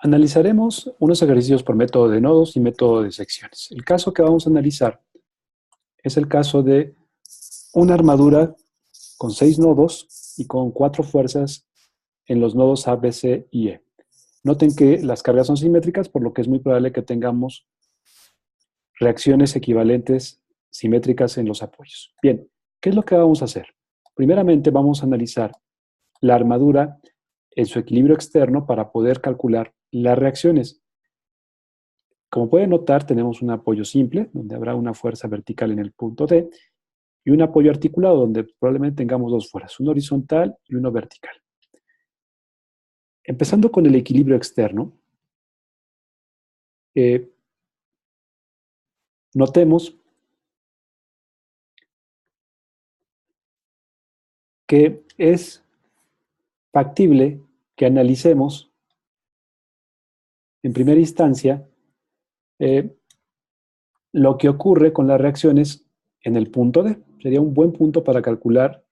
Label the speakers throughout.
Speaker 1: Analizaremos unos ejercicios por método de nodos y método de secciones. El caso que vamos a analizar es el caso de una armadura con 6 nodos y con 4 fuerzas en los nodos A, B, C y E. Noten que las cargas son simétricas, por lo que es muy probable que tengamos reacciones equivalentes simétricas en los apoyos. Bien, ¿qué es lo que vamos a hacer? Primeramente vamos a analizar la armadura en su equilibrio externo para poder calcular las reacciones. Como pueden notar, tenemos un apoyo simple, donde habrá una fuerza vertical en el punto D, y un apoyo articulado, donde probablemente tengamos dos fuerzas, uno horizontal y uno vertical. Empezando con el equilibrio externo, notemos que es factible que analicemos en primera instancia lo que ocurre con las reacciones en el punto D. Sería un buen punto para calcular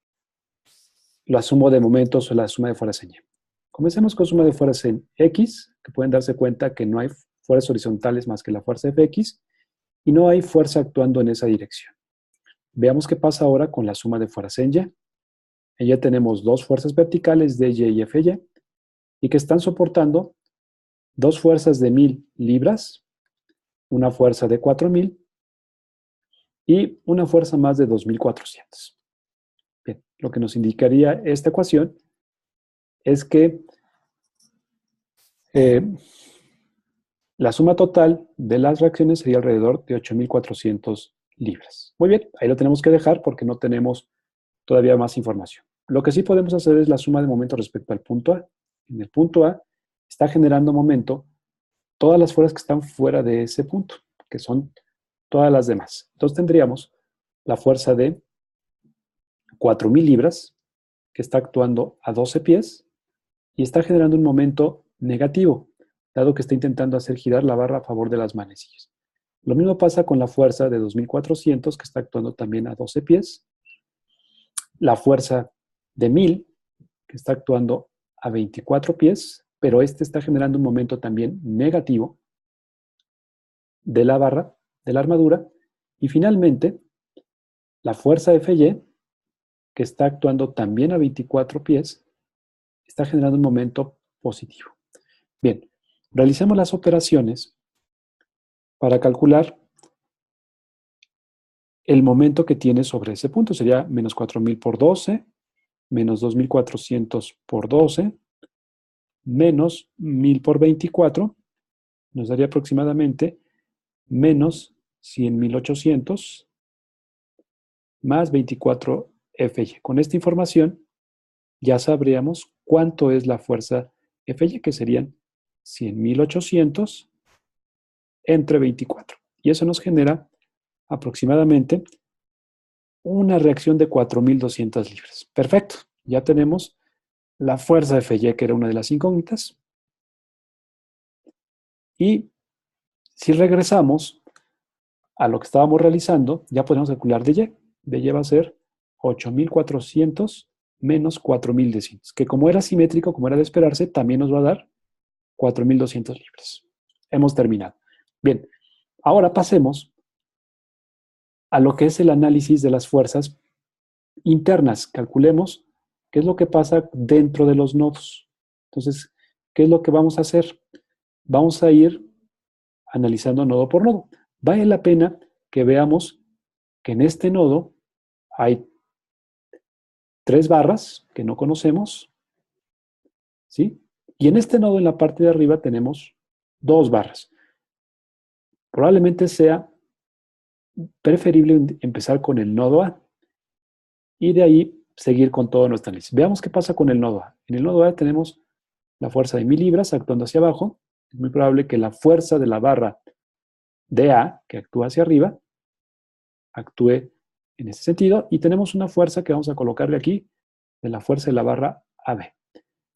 Speaker 1: la suma de momentos o la suma de fuerzas en Y. Comencemos con suma de fuerzas en X, que pueden darse cuenta que no hay fuerzas horizontales más que la fuerza Fx, y no hay fuerza actuando en esa dirección. Veamos qué pasa ahora con la suma de fuerzas en Y. En Y tenemos dos fuerzas verticales, DY y FY, y que están soportando dos fuerzas de 1000 libras, una fuerza de 4000 y una fuerza más de 2400. Bien, lo que nos indicaría esta ecuación es que la suma total de las reacciones sería alrededor de 8400 libras. Muy bien, ahí lo tenemos que dejar porque no tenemos todavía más información. Lo que sí podemos hacer es la suma de momento respecto al punto A. En el punto A está generando momento todas las fuerzas que están fuera de ese punto, que son todas las demás. Entonces tendríamos la fuerza de 4000 libras, que está actuando a 12 pies, y está generando un momento negativo, dado que está intentando hacer girar la barra a favor de las manecillas. Lo mismo pasa con la fuerza de 2400, que está actuando también a 12 pies, la fuerza de 1000, que está actuando a 24 pies, pero este está generando un momento también negativo de la barra, de la armadura, y finalmente la fuerza FY, que está actuando también a 24 pies, está generando un momento positivo. Bien, realicemos las operaciones para calcular el momento que tiene sobre ese punto. Sería menos 4000 por 12, menos 2400 por 12, menos 1000 por 24, nos daría aproximadamente menos 100.800 más 24 FY. Con esta información ya sabríamos cuánto es la fuerza FY, que serían 100.800 entre 24. Y eso nos genera aproximadamente una reacción de 4200 libras. Perfecto, ya tenemos la fuerza FY, que era una de las incógnitas. Y si regresamos a lo que estábamos realizando, ya podemos calcular DY. DY va a ser 8400 menos 4200, que como era simétrico, como era de esperarse, también nos va a dar 4200 libras. Hemos terminado. Bien, ahora pasemos a lo que es el análisis de las fuerzas internas. Calculemos qué es lo que pasa dentro de los nodos. Entonces, ¿qué es lo que vamos a hacer? Vamos a ir analizando nodo por nodo. Vale la pena que veamos que en este nodo hay 3 barras que no conocemos, ¿sí? Y en este nodo, en la parte de arriba, tenemos 2 barras. Probablemente sea preferible empezar con el nodo A y de ahí seguir con todo nuestro análisis. Veamos qué pasa con el nodo A. En el nodo A tenemos la fuerza de 1000 libras actuando hacia abajo. Es muy probable que la fuerza de la barra de A, que actúa hacia arriba, actúe en ese sentido. Y tenemos una fuerza que vamos a colocarle aquí, de la fuerza de la barra AB.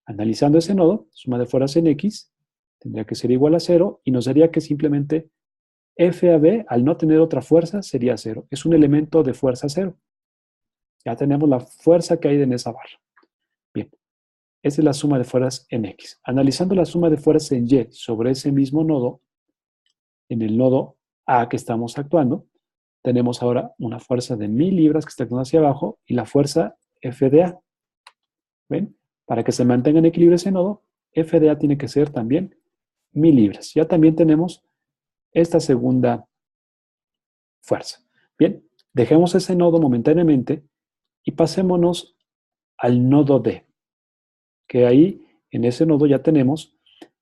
Speaker 1: Analizando ese nodo, suma de fuerzas en X tendría que ser igual a 0 y nos daría que simplemente FAB, al no tener otra fuerza, sería 0. Es un elemento de fuerza 0. Ya tenemos la fuerza que hay en esa barra. Bien. Esa es la suma de fuerzas en X. Analizando la suma de fuerzas en Y sobre ese mismo nodo, en el nodo A que estamos actuando, tenemos ahora una fuerza de 1000 libras que está actuando hacia abajo y la fuerza F de A. ¿Ven? Para que se mantenga en equilibrio ese nodo, F de A tiene que ser también 1000 libras. Ya también tenemos esta segunda fuerza. Bien, dejemos ese nodo momentáneamente y pasémonos al nodo D, que ahí en ese nodo ya tenemos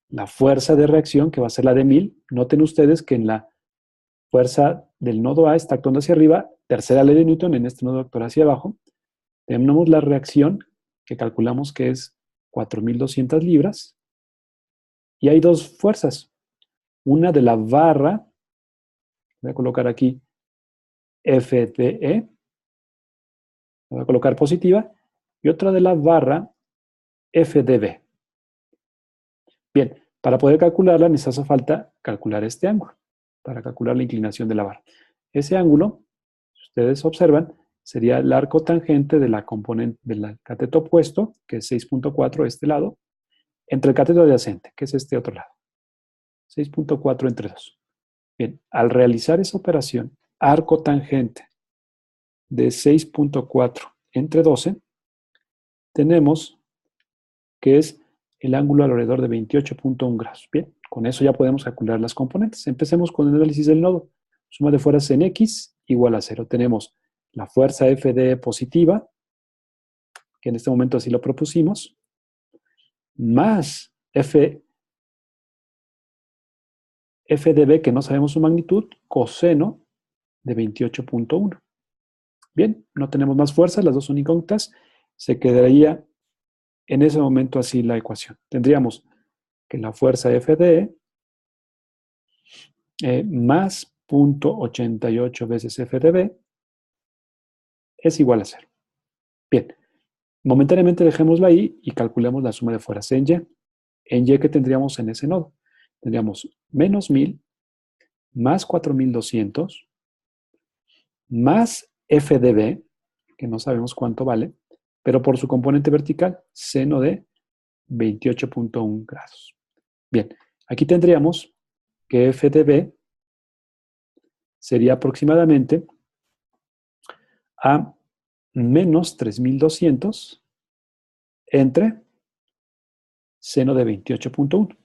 Speaker 1: la fuerza de reacción que va a ser la de 1000. Noten ustedes que en la fuerza del nodo A está actuando hacia arriba, tercera ley de Newton, en este nodo actúa hacia abajo. Tenemos la reacción que calculamos que es 4200 libras. Y hay dos fuerzas. Una de la barra, voy a colocar aquí FDE, voy a colocar positiva, y otra de la barra FDB. Bien, para poder calcularla nos hace falta calcular este ángulo, para calcular la inclinación de la barra. Ese ángulo, si ustedes observan, sería el arco tangente de la componente del cateto opuesto, que es 6.4 este lado, entre el cateto adyacente, que es este otro lado. 6.4 entre 2. Bien, al realizar esa operación, arco tangente de 6.4 entre 12, tenemos que es el ángulo alrededor de 28.1 grados. Bien, con eso ya podemos calcular las componentes. Empecemos con el análisis del nodo. Suma de fuerzas en X igual a 0. Tenemos la fuerza FD positiva, que en este momento así lo propusimos, más FDB, que no sabemos su magnitud, coseno de 28.1. Bien, no tenemos más fuerzas, las dos son incógnitas. Se quedaría en ese momento así la ecuación. Tendríamos que la fuerza FDE más 0.88 veces FDB es igual a 0. Bien, momentáneamente dejémosla ahí y calculemos la suma de fuerzas en Y. En Y, ¿qué tendríamos en ese nodo? Tendríamos menos 1000 más 4200 más FDB, que no sabemos cuánto vale, pero por su componente vertical, seno de 28.1 grados. Bien, aquí tendríamos que FDB sería aproximadamente a menos 3200 entre seno de 28.1.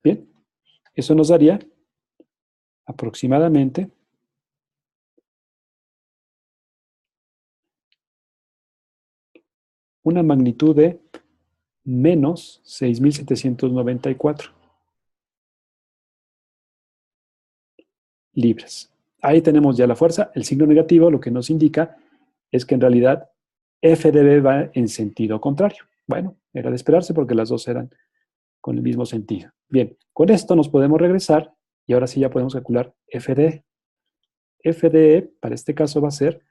Speaker 1: Bien, eso nos daría aproximadamente una magnitud de menos 6794 libras. Ahí tenemos ya la fuerza. El signo negativo lo que nos indica es que en realidad FDB va en sentido contrario. Bueno, era de esperarse porque las dos eran con el mismo sentido. Bien, con esto nos podemos regresar y ahora sí ya podemos calcular FDE. FDE para este caso va a ser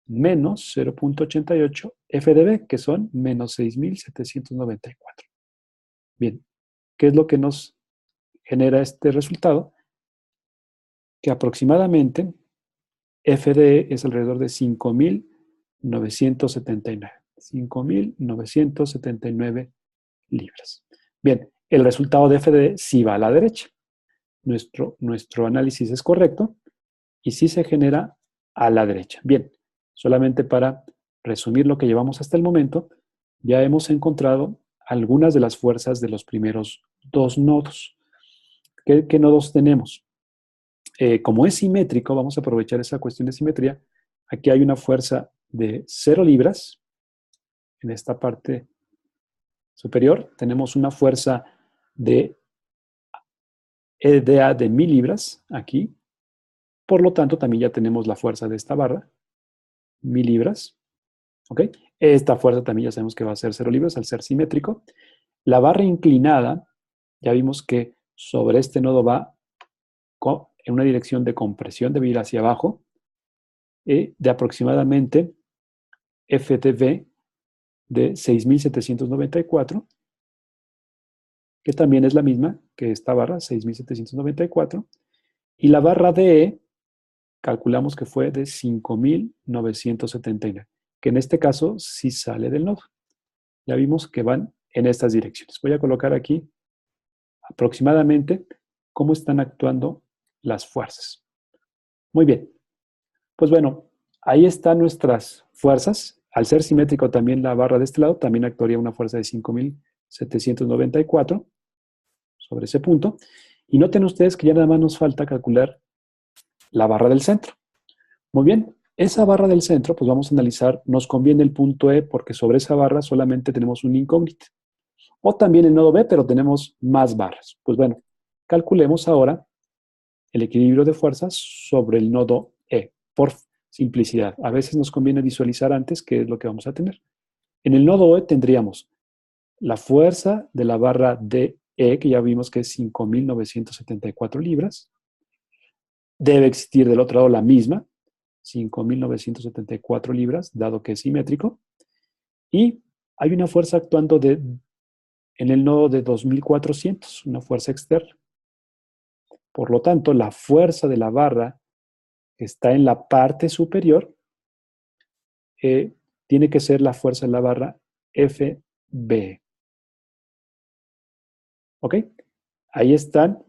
Speaker 1: menos 0.88 FDB, que son menos 6.794. Bien, ¿qué es lo que nos genera este resultado? Que aproximadamente FDE es alrededor de 5.979. 5.979 libras. Bien, el resultado de FDE sí va a la derecha. Nuestro análisis es correcto y sí se genera a la derecha. Bien, solamente para resumir lo que llevamos hasta el momento, ya hemos encontrado algunas de las fuerzas de los primeros dos nodos. ¿Qué nodos tenemos? Como es simétrico, vamos a aprovechar esa cuestión de simetría. Aquí hay una fuerza de 0 libras. En esta parte superior tenemos una fuerza de EDA de 1000 libras aquí. Por lo tanto, también ya tenemos la fuerza de esta barra, 1000 libras. ¿Ok? Esta fuerza también ya sabemos que va a ser 0 libras al ser simétrico. La barra inclinada, ya vimos que sobre este nodo va en una dirección de compresión, debe ir hacia abajo, de aproximadamente FTB de 6.794, que también es la misma que esta barra, 6.794, y la barra DE calculamos que fue de 5.979, que en este caso sí sale del nodo. Ya vimos que van en estas direcciones. Voy a colocar aquí aproximadamente cómo están actuando las fuerzas. Muy bien. Pues bueno, ahí están nuestras fuerzas. Al ser simétrico también la barra de este lado, también actuaría una fuerza de 5.794 sobre ese punto. Y noten ustedes que ya nada más nos falta calcular la barra del centro. Muy bien, esa barra del centro, pues vamos a analizar, nos conviene el punto E porque sobre esa barra solamente tenemos un incógnito. O también el nodo B, pero tenemos más barras. Pues bueno, calculemos ahora el equilibrio de fuerzas sobre el nodo E, por simplicidad. A veces nos conviene visualizar antes qué es lo que vamos a tener. En el nodo E tendríamos la fuerza de la barra DE, que ya vimos que es 5.974 libras. Debe existir del otro lado la misma, 5.974 libras, dado que es simétrico. Y hay una fuerza actuando en el nodo de 2.400, una fuerza externa. Por lo tanto, la fuerza de la barra que está en la parte superior tiene que ser la fuerza de la barra FB. ¿Ok? Ahí están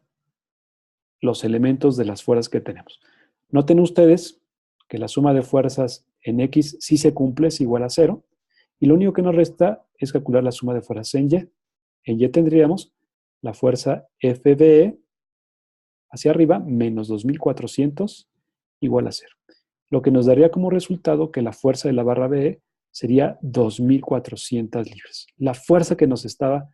Speaker 1: los elementos de las fuerzas que tenemos. Noten ustedes que la suma de fuerzas en X sí se cumple, es igual a 0. Y lo único que nos resta es calcular la suma de fuerzas en Y. En Y tendríamos la fuerza FBE hacia arriba menos 2.400 igual a 0. Lo que nos daría como resultado que la fuerza de la barra BE sería 2.400 libras. La fuerza que nos estaba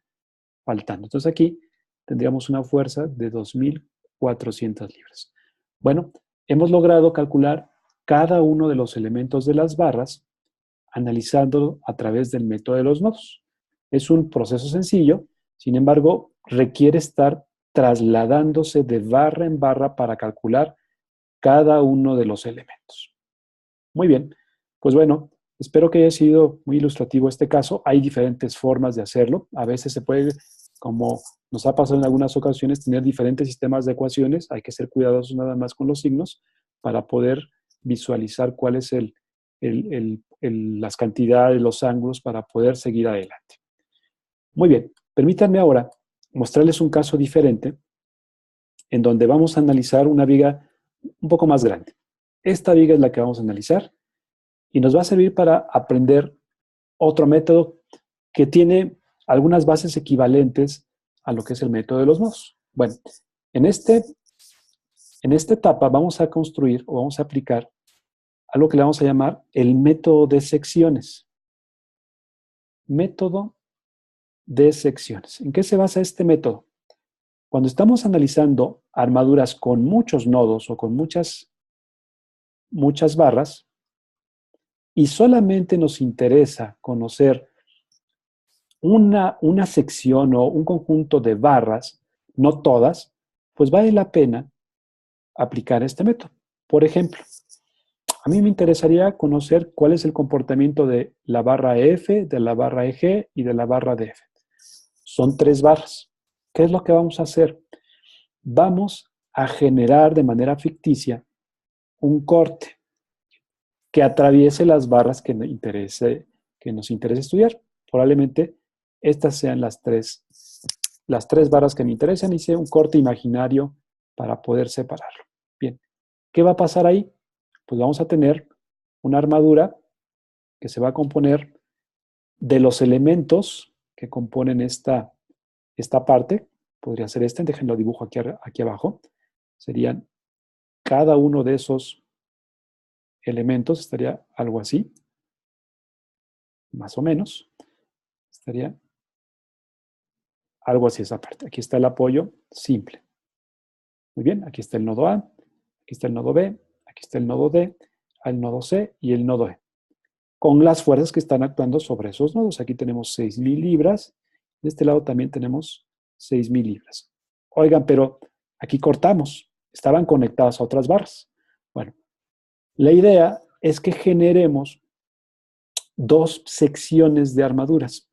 Speaker 1: faltando. Entonces aquí tendríamos una fuerza de 2.400 libras. Bueno, hemos logrado calcular cada uno de los elementos de las barras analizándolo a través del método de los nodos. Es un proceso sencillo, sin embargo, requiere estar trasladándose de barra en barra para calcular cada uno de los elementos. Muy bien, pues bueno, espero que haya sido muy ilustrativo este caso. Hay diferentes formas de hacerlo. A veces se puede, como nos ha pasado en algunas ocasiones, tener diferentes sistemas de ecuaciones. Hay que ser cuidadosos nada más con los signos para poder visualizar cuál es las cantidades, los ángulos para poder seguir adelante. Muy bien, permítanme ahora mostrarles un caso diferente en donde vamos a analizar una viga un poco más grande. Esta viga es la que vamos a analizar y nos va a servir para aprender otro método que tiene algunas bases equivalentes a lo que es el método de los nodos. Bueno, en esta etapa vamos a construir o vamos a aplicar algo que le vamos a llamar el método de secciones. Método de secciones. ¿En qué se basa este método? Cuando estamos analizando armaduras con muchos nodos o con muchas barras y solamente nos interesa conocer una sección o un conjunto de barras, no todas, pues vale la pena aplicar este método. Por ejemplo, a mí me interesaría conocer cuál es el comportamiento de la barra F, de la barra EG y de la barra DF. Son 3 barras. ¿Qué es lo que vamos a hacer? Vamos a generar de manera ficticia un corte que atraviese las barras que nos interese estudiar. Probablemente estas sean las tres barras que me interesan. Hice un corte imaginario para poder separarlo. Bien, ¿qué va a pasar ahí? Pues vamos a tener una armadura que se va a componer de los elementos que componen esta parte. Podría ser déjenlo dibujo aquí abajo. Serían cada uno de esos elementos, estaría algo así, más o menos. Estaría algo así esa parte. Aquí está el apoyo simple. Muy bien, aquí está el nodo A, aquí está el nodo B, aquí está el nodo D, el nodo C y el nodo E. Con las fuerzas que están actuando sobre esos nodos. Aquí tenemos 6.000 libras. De este lado también tenemos 6.000 libras. Oigan, pero aquí cortamos. Estaban conectadas a otras barras. Bueno, la idea es que generemos 2 secciones de armaduras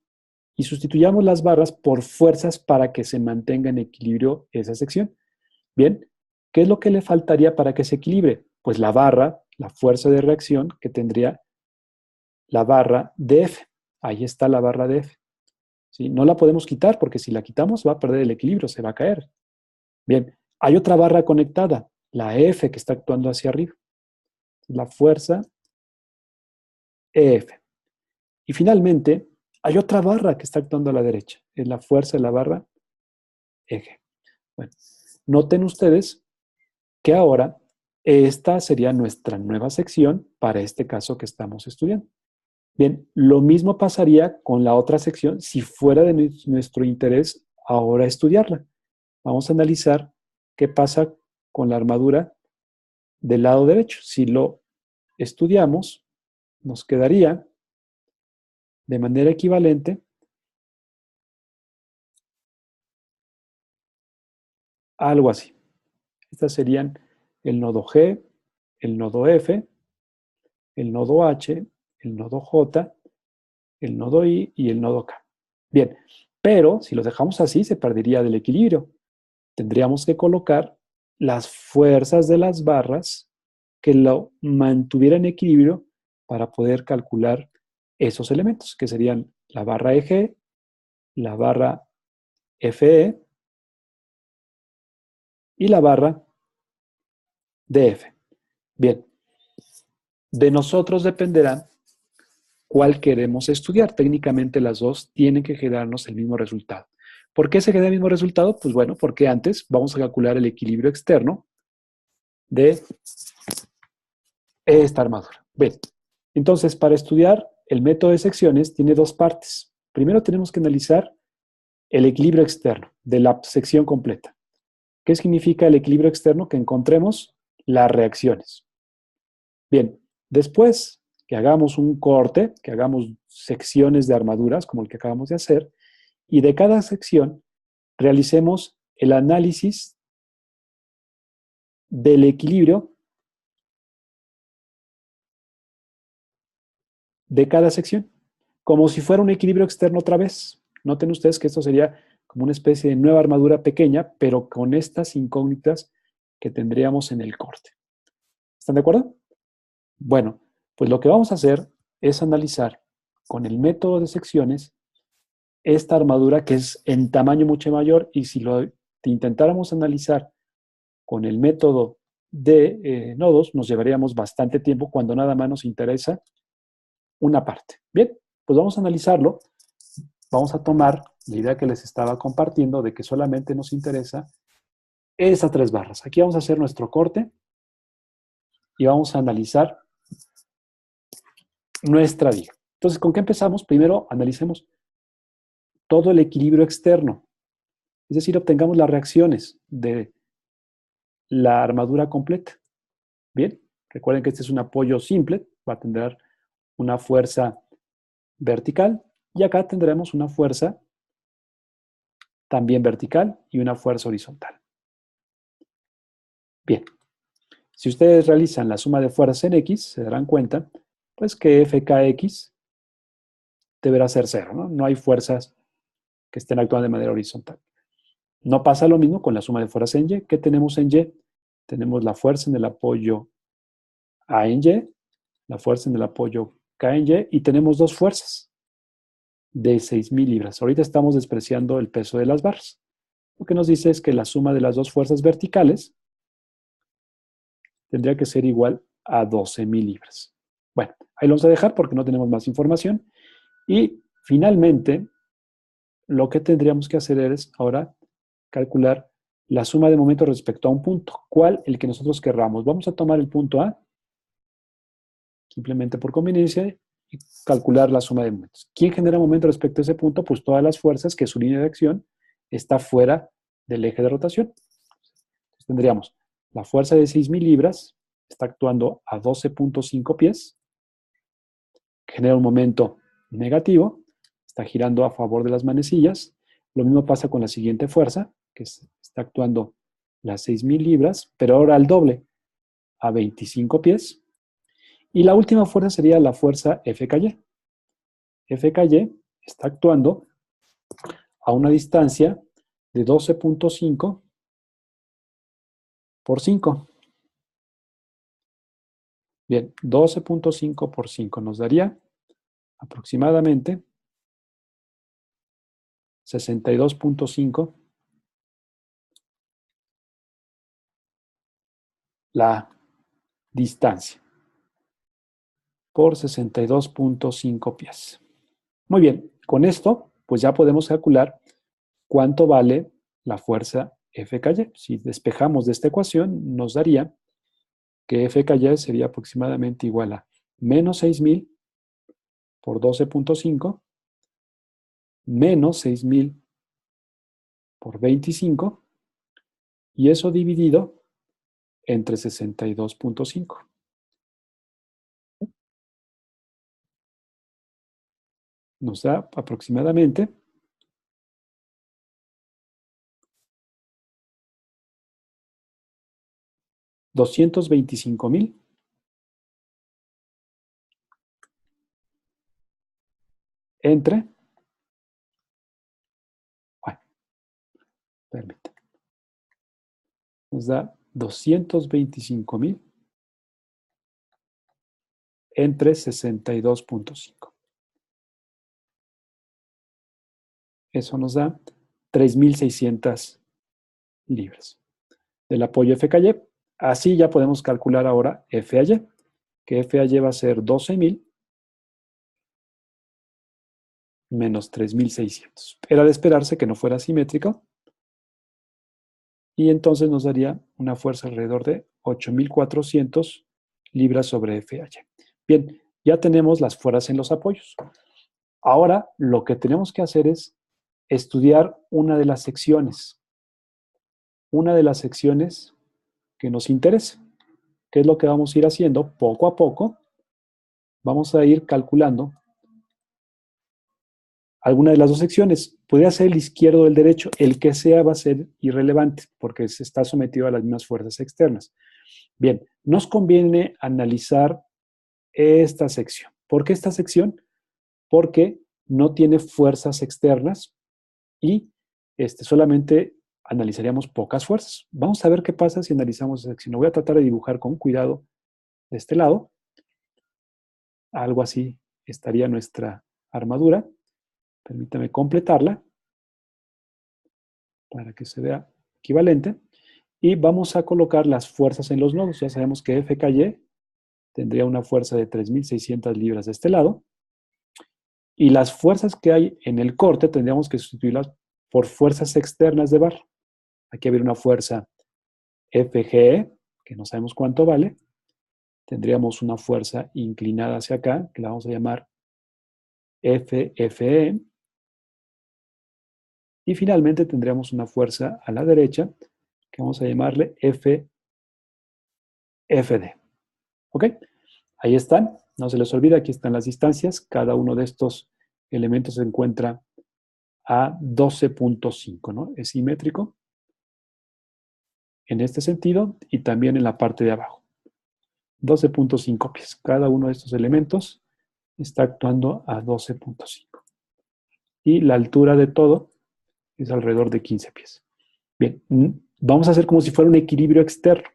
Speaker 1: y sustituyamos las barras por fuerzas para que se mantenga en equilibrio esa sección. Bien, ¿qué es lo que le faltaría para que se equilibre? Pues la barra, la fuerza de reacción que tendría la barra de F. Ahí está la barra de F. ¿Sí? No la podemos quitar porque si la quitamos va a perder el equilibrio, se va a caer. Bien, hay otra barra conectada, la F que está actuando hacia arriba. La fuerza EF. Y finalmente, hay otra barra que está actuando a la derecha. Es la fuerza de la barra eje. Bueno, noten ustedes que ahora esta sería nuestra nueva sección para este caso que estamos estudiando. Bien, lo mismo pasaría con la otra sección si fuera de nuestro interés ahora estudiarla. Vamos a analizar qué pasa con la armadura del lado derecho. Si lo estudiamos, nos quedaría de manera equivalente a algo así. Estas serían el nodo G, el nodo F, el nodo H, el nodo J, el nodo I y el nodo K. Bien, pero si los dejamos así se perdería del equilibrio. Tendríamos que colocar las fuerzas de las barras que lo mantuvieran en equilibrio para poder calcular esos elementos, que serían la barra EG, la barra FE y la barra DF. Bien, de nosotros dependerá cuál queremos estudiar. Técnicamente las dos tienen que generarnos el mismo resultado. ¿Por qué se genera el mismo resultado? Pues bueno, porque antes vamos a calcular el equilibrio externo de esta armadura. Bien, entonces para estudiar el método de secciones tiene dos partes. Primero tenemos que analizar el equilibrio externo de la sección completa. ¿Qué significa el equilibrio externo? Que encontremos las reacciones. Bien, después que hagamos un corte, que hagamos secciones de armaduras como el que acabamos de hacer, y de cada sección realicemos el análisis del equilibrio de cada sección, como si fuera un equilibrio externo otra vez. Noten ustedes que esto sería como una especie de nueva armadura pequeña, pero con estas incógnitas que tendríamos en el corte. ¿Están de acuerdo? Bueno, pues lo que vamos a hacer es analizar con el método de secciones esta armadura que es en tamaño mucho mayor y si lo intentáramos analizar con el método de nodos nos llevaríamos bastante tiempo cuando nada más nos interesa una parte. Bien, pues vamos a analizarlo. Vamos a tomar la idea que les estaba compartiendo de que solamente nos interesa esas tres barras. Aquí vamos a hacer nuestro corte y vamos a analizar nuestra viga. Entonces, ¿con qué empezamos? Primero, analicemos todo el equilibrio externo. Es decir, obtengamos las reacciones de la armadura completa. Bien, recuerden que este es un apoyo simple, va a tener una fuerza vertical y acá tendremos una fuerza también vertical y una fuerza horizontal. Bien, si ustedes realizan la suma de fuerzas en X, se darán cuenta pues que FKX deberá ser cero, ¿no? No hay fuerzas que estén actuando de manera horizontal. No pasa lo mismo con la suma de fuerzas en Y. ¿Qué tenemos en Y? Tenemos la fuerza en el apoyo A en Y, la fuerza en el apoyo K en Y, y tenemos dos fuerzas de 6,000 libras. Ahorita estamos despreciando el peso de las barras. Lo que nos dice es que la suma de las dos fuerzas verticales tendría que ser igual a 12,000 libras. Bueno, ahí lo vamos a dejar porque no tenemos más información. Y finalmente, lo que tendríamos que hacer es ahora calcular la suma de momentos respecto a un punto. ¿Cuál? El que nosotros querramos. Vamos a tomar el punto A, simplemente por conveniencia, y calcular la suma de momentos. ¿Quién genera momento respecto a ese punto? Pues todas las fuerzas que su línea de acción está fuera del eje de rotación. Entonces tendríamos la fuerza de 6,000 libras, está actuando a 12,5 pies, genera un momento negativo, está girando a favor de las manecillas. Lo mismo pasa con la siguiente fuerza, que está actuando las 6,000 libras, pero ahora al doble, a 25 pies. Y la última fuerza sería la fuerza FKY. FKY está actuando a una distancia de 12,5 por 5. Bien, 12,5 por 5 nos daría aproximadamente 62.5 la distancia por 62.5 pies. Muy bien, con esto pues ya podemos calcular cuánto vale la fuerza Fky. Si despejamos de esta ecuación, nos daría que Fky sería aproximadamente igual a menos 6.000 por 12.5 menos 6.000 por 25 y eso dividido entre 62.5. Nos da aproximadamente 225.000 entre, bueno, permítame, nos da 225.000 entre 62.5. Eso nos da 3.600 libras del apoyo Fky. Así ya podemos calcular ahora Fay, que Fay va a ser 12.000 menos 3.600. Era de esperarse que no fuera simétrico. Y entonces nos daría una fuerza alrededor de 8.400 libras sobre Fay. Bien, ya tenemos las fuerzas en los apoyos. Ahora lo que tenemos que hacer es estudiar una de las secciones. Una de las secciones que nos interesa. ¿Qué es lo que vamos a ir haciendo? Poco a poco vamos a ir calculando alguna de las dos secciones. Puede ser el izquierdo o el derecho. El que sea va a ser irrelevante porque se está sometido a las mismas fuerzas externas. Bien, nos conviene analizar esta sección. ¿Por qué esta sección? Porque no tiene fuerzas externas y solamente analizaríamos pocas fuerzas. Vamos a ver qué pasa si analizamos esta sección. Lo voy a tratar de dibujar con cuidado de este lado. Algo así estaría nuestra armadura. Permítame completarla para que se vea equivalente. Y vamos a colocar las fuerzas en los nodos. Ya sabemos que Fky tendría una fuerza de 3.600 libras de este lado. Y las fuerzas que hay en el corte tendríamos que sustituirlas por fuerzas externas de barra. Aquí habría una fuerza FGE, que no sabemos cuánto vale. Tendríamos una fuerza inclinada hacia acá, que la vamos a llamar FFE. Y finalmente tendríamos una fuerza a la derecha, que vamos a llamarle FFD. ¿Ok? Ahí están. No se les olvide, aquí están las distancias. Cada uno de estos elementos se encuentra a 12.5, ¿no? Es simétrico en este sentido y también en la parte de abajo. 12.5 pies. Cada uno de estos elementos está actuando a 12.5. Y la altura de todo es alrededor de 15 pies. Bien, vamos a hacer como si fuera un equilibrio externo.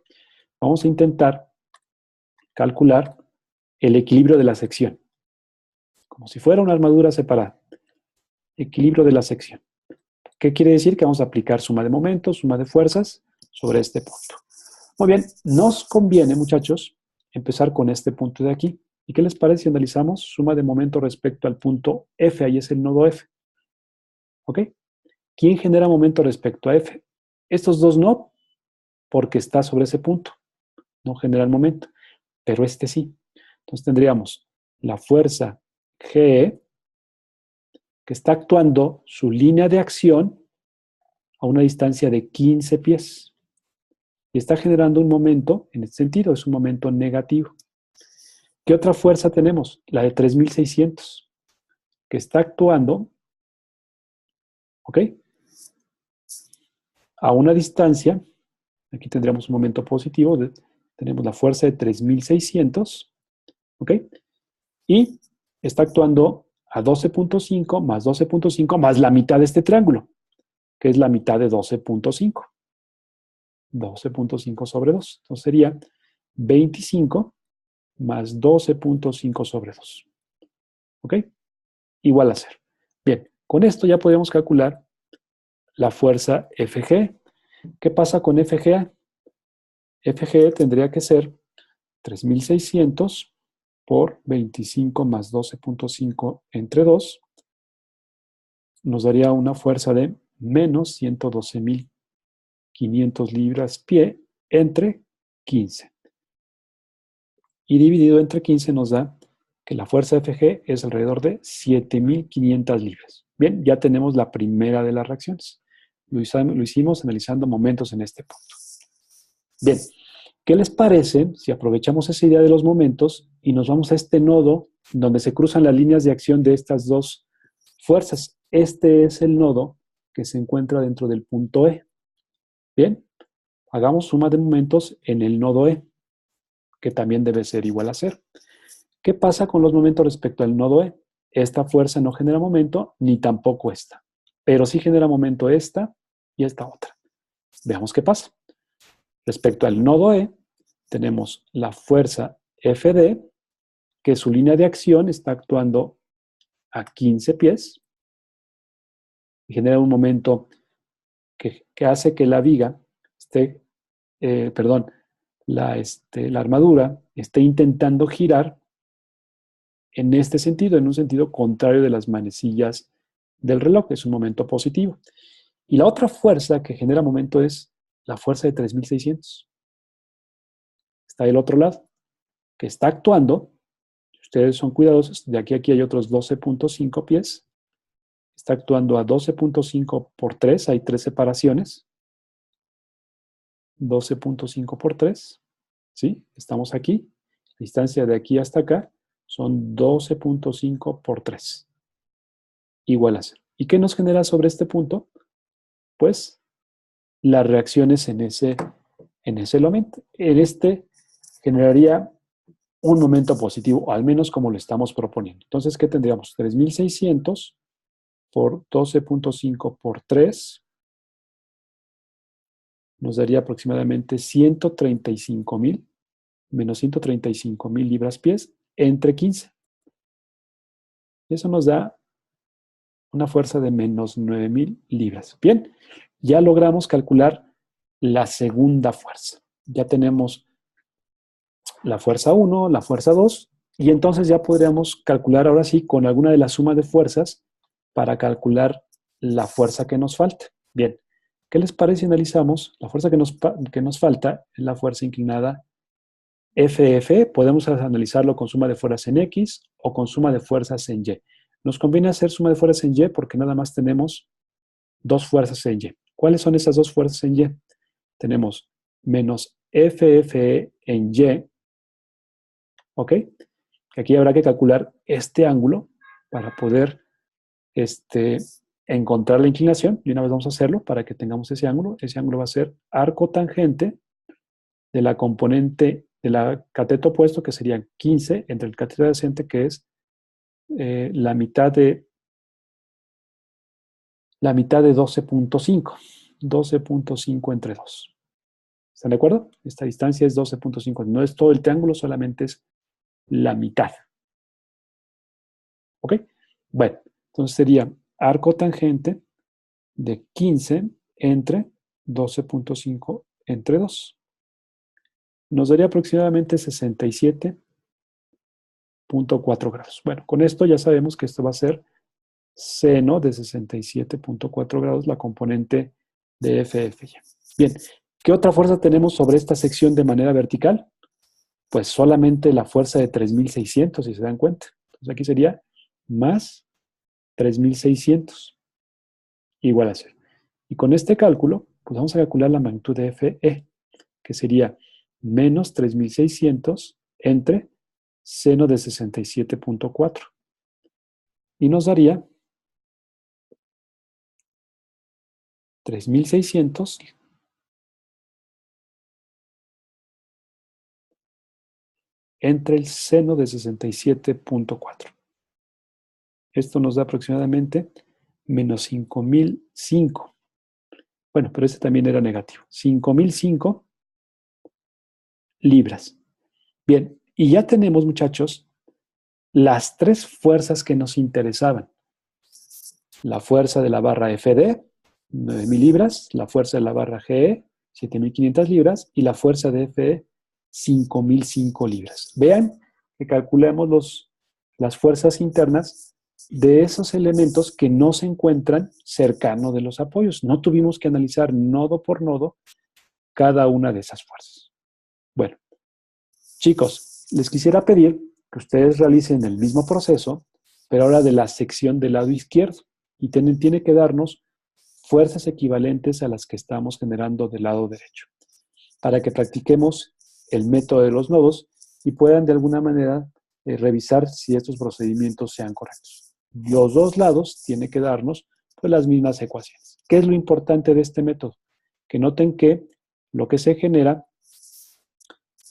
Speaker 1: Vamos a intentar calcular el equilibrio de la sección. Como si fuera una armadura separada. Equilibrio de la sección. ¿Qué quiere decir? Que vamos a aplicar suma de momentos, suma de fuerzas sobre este punto. Muy bien, nos conviene, muchachos, empezar con este punto de aquí. ¿Y qué les parece si analizamos suma de momento respecto al punto F? Ahí es el nodo F. ¿Ok? ¿Quién genera momento respecto a F? Estos dos no, porque está sobre ese punto. No genera el momento, pero este sí. Entonces tendríamos la fuerza GE, que está actuando su línea de acción a una distancia de 15 pies. Y está generando un momento, en este sentido, es un momento negativo. ¿Qué otra fuerza tenemos? La de 3.600, que está actuando, ¿ok? A una distancia, aquí tendríamos un momento positivo, tenemos la fuerza de 3.600, ¿ok? Y está actuando a 12.5 más la mitad de este triángulo, que es la mitad de 12.5. 12.5 sobre 2. Entonces sería 25 más 12.5 sobre 2. ¿Ok? Igual a 0. Bien, Con esto ya podemos calcular la fuerza FG. ¿Qué pasa con FGA? FG tendría que ser 3.600 por 25 más 12.5 entre 2. Nos daría una fuerza de menos 112.500 libras-pie entre 15. Y dividido entre 15 nos da que la fuerza FG es alrededor de 7.500 libras. Bien, ya tenemos la primera de las reacciones. Lo hicimos analizando momentos en este punto. Bien, ¿qué les parece si aprovechamos esa idea de los momentos y nos vamos a este nodo donde se cruzan las líneas de acción de estas dos fuerzas? Este es el nodo que se encuentra dentro del punto E. Bien, hagamos suma de momentos en el nodo E, que también debe ser igual a 0. ¿Qué pasa con los momentos respecto al nodo E? Esta fuerza no genera momento, ni tampoco esta. Pero sí genera momento esta y esta otra. Veamos qué pasa. Respecto al nodo E, tenemos la fuerza FD, que su línea de acción está actuando a 15 pies y genera un momento que hace que la viga esté, la armadura esté intentando girar en este sentido, en un sentido contrario de las manecillas del reloj, es un momento positivo. Y la otra fuerza que genera momento es la fuerza de 3.600. Está del otro lado, que está actuando. Ustedes son cuidadosos, de aquí a aquí hay otros 12.5 pies. Está actuando a 12.5 por 3, hay 3 separaciones. 12.5 por 3, ¿sí? Estamos aquí. La distancia de aquí hasta acá son 12.5 por 3. Igual a 0. ¿Y qué nos genera sobre este punto? Pues las reacciones en ese momento. En este generaría un momento positivo, o al menos como lo estamos proponiendo. Entonces, ¿qué tendríamos? 3.600 por 12.5 por 3 nos daría aproximadamente 135.000 menos 135.000 libras-pies entre 15. Eso nos da una fuerza de menos 9.000 libras. Bien, ya logramos calcular la segunda fuerza. Ya tenemos la fuerza 1, la fuerza 2, y entonces ya podríamos calcular ahora sí con alguna de las sumas de fuerzas para calcular la fuerza que nos falta. Bien, ¿qué les parece si analizamos? La fuerza que nos falta es la fuerza inclinada FF. Podemos analizarlo con suma de fuerzas en X o con suma de fuerzas en Y. Nos conviene hacer suma de fuerzas en Y porque nada más tenemos dos fuerzas en Y. ¿Cuáles son esas dos fuerzas en Y? Tenemos menos FFE en Y, ¿ok? Aquí habrá que calcular este ángulo para poder encontrar la inclinación. Y una vez vamos a hacerlo para que tengamos ese ángulo. Ese ángulo va a ser arco tangente de la componente de la cateto opuesto, que sería 15, entre el cateto adyacente, que es la mitad de 12.5. 12.5 entre 2. ¿Están de acuerdo? Esta distancia es 12.5. No es todo el triángulo, solamente es la mitad. ¿Ok? Bueno, entonces sería arco tangente de 15 entre 12.5 entre 2. Nos daría aproximadamente 67.4 grados. Bueno, con esto ya sabemos que esto va a ser seno de 67.4 grados, la componente de FFY. Bien, ¿qué otra fuerza tenemos sobre esta sección de manera vertical? Pues solamente la fuerza de 3.600, si se dan cuenta. Entonces aquí sería más 3.600 igual a 0. Y con este cálculo, pues vamos a calcular la magnitud de FE, que sería menos 3.600 entre seno de 67.4. Y nos daría 3.600 entre el seno de 67.4. Esto nos da aproximadamente menos 5.005. Bueno, pero este también era negativo. 5.005 libras. Bien, y ya tenemos, muchachos, las tres fuerzas que nos interesaban. la fuerza de la barra FD, 9.000 libras, la fuerza de la barra GE, 7.500 libras, y la fuerza de FE, 5.005 libras. Vean que calculamos las fuerzas internas de esos elementos que no se encuentran cercanos de los apoyos. No tuvimos que analizar nodo por nodo cada una de esas fuerzas. Bueno, chicos, les quisiera pedir que ustedes realicen el mismo proceso, pero ahora de la sección del lado izquierdo, y tiene que darnos fuerzas equivalentes a las que estamos generando del lado derecho, para que practiquemos el método de los nodos y puedan de alguna manera revisar si estos procedimientos sean correctos. Los dos lados tienen que darnos pues, las mismas ecuaciones. ¿Qué es lo importante de este método? Que noten que lo que se genera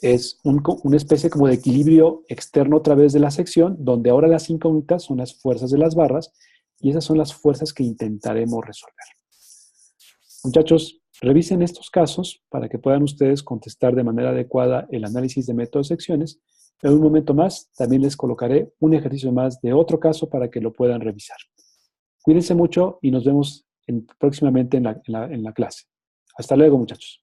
Speaker 1: es una especie como de equilibrio externo a través de la sección, donde ahora las incógnitas son las fuerzas de las barras y esas son las fuerzas que intentaremos resolver. Muchachos, revisen estos casos para que puedan ustedes contestar de manera adecuada el análisis de método de secciones. En un momento más también les colocaré un ejercicio más de otro caso para que lo puedan revisar. Cuídense mucho y nos vemos próximamente en la clase. Hasta luego, muchachos.